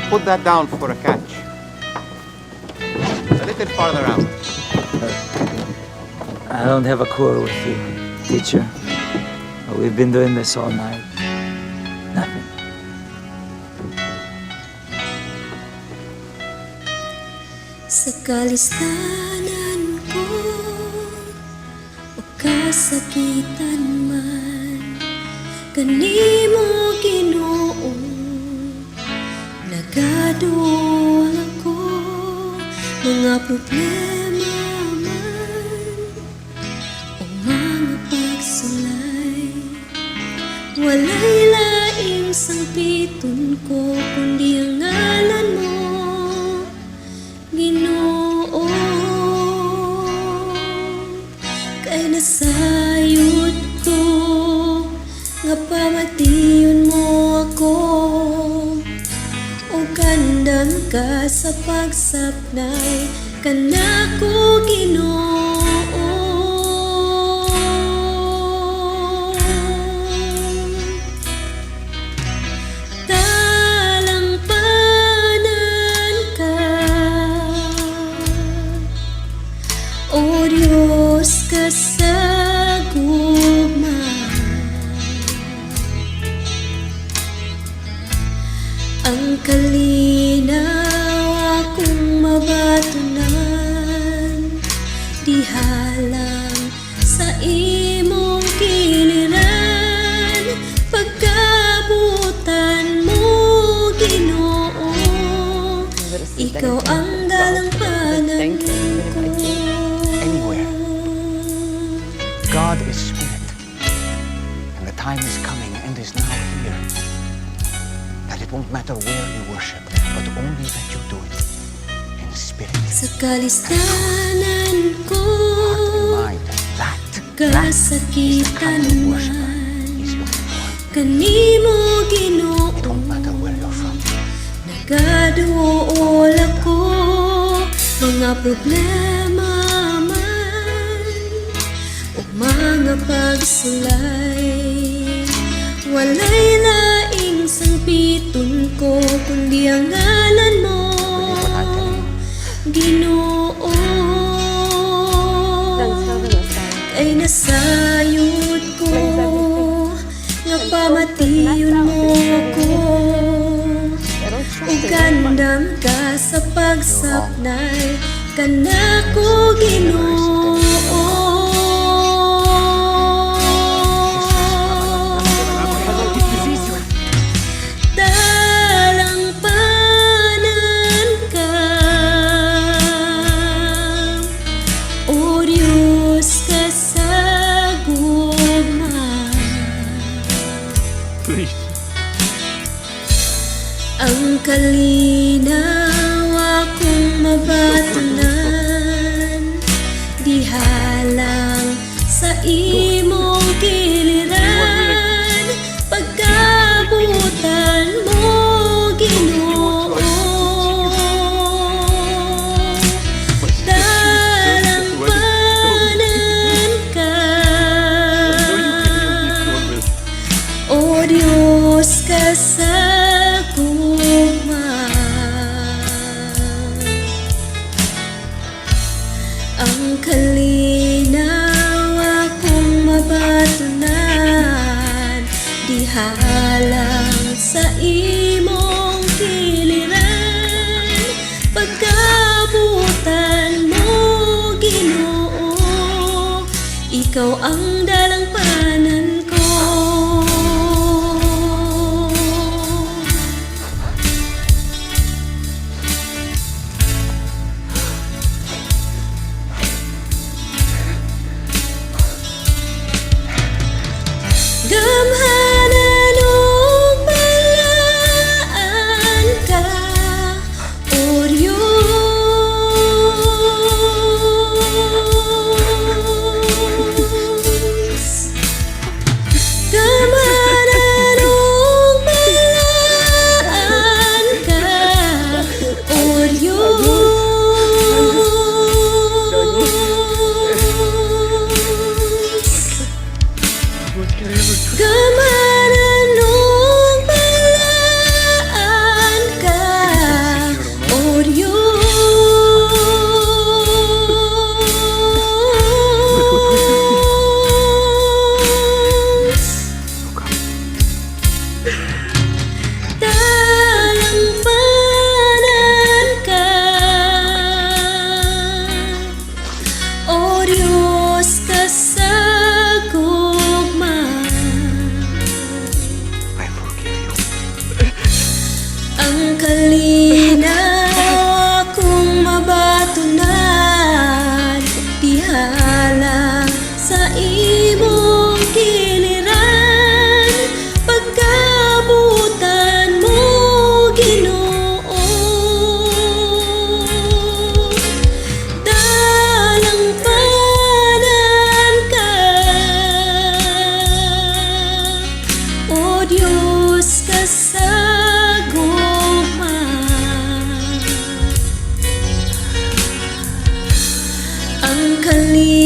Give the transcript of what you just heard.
Put that down for a catch. A little farther out. I don't have a quarrel with you, teacher. We've been doing this all night. Nothing. Sa kalistanan ko o kasakitan man, kanimo Ginoo nagaduol ako. Mga problema man o mga pagsulay, walay laing sangpiton ko kundi ang ngalan mo, Ginoo. Kay nasayod ko nga pamatiyon mo ako, o kandang ka sa pagsapnay kanako, Ginoo. O Diyos ka sa gugma, ang kalinaw akong mabatunan, dihalang sa imong giliran, pagkabutan mo, Ginoo. Ikaw ang dalampanan ko. God is spirit, and the time is coming and is now here, that it won't matter where you worship, but only that you do it in spirit. Sa kalistanan ko, Mind, that kasakitan is worship man, is your Lord. kanimo Ginoo It won't matter where you're from. nagaduol ako. Mga problema mga pagsulay, walay laing sangpiton ko kundi ang ngalan mo, Ginoo. Kay nasayod ko nga pamatiyon mo ako, ug kandang ka sa pagsapnay kanako, Ginoo. Ang kalinaw akong mabatunan, dihalang sa imong giliran, pagkabutan mo, Ginoo. Dalampanan ka, o Diyos ka sa ang kalinaw akong mabatunan, dihalang sa imong giliran, pagkabutan mo, Ginoo. Ikaw ang dalampanan ko. Gamhanan ug balaan ka, o Diyos. paghalin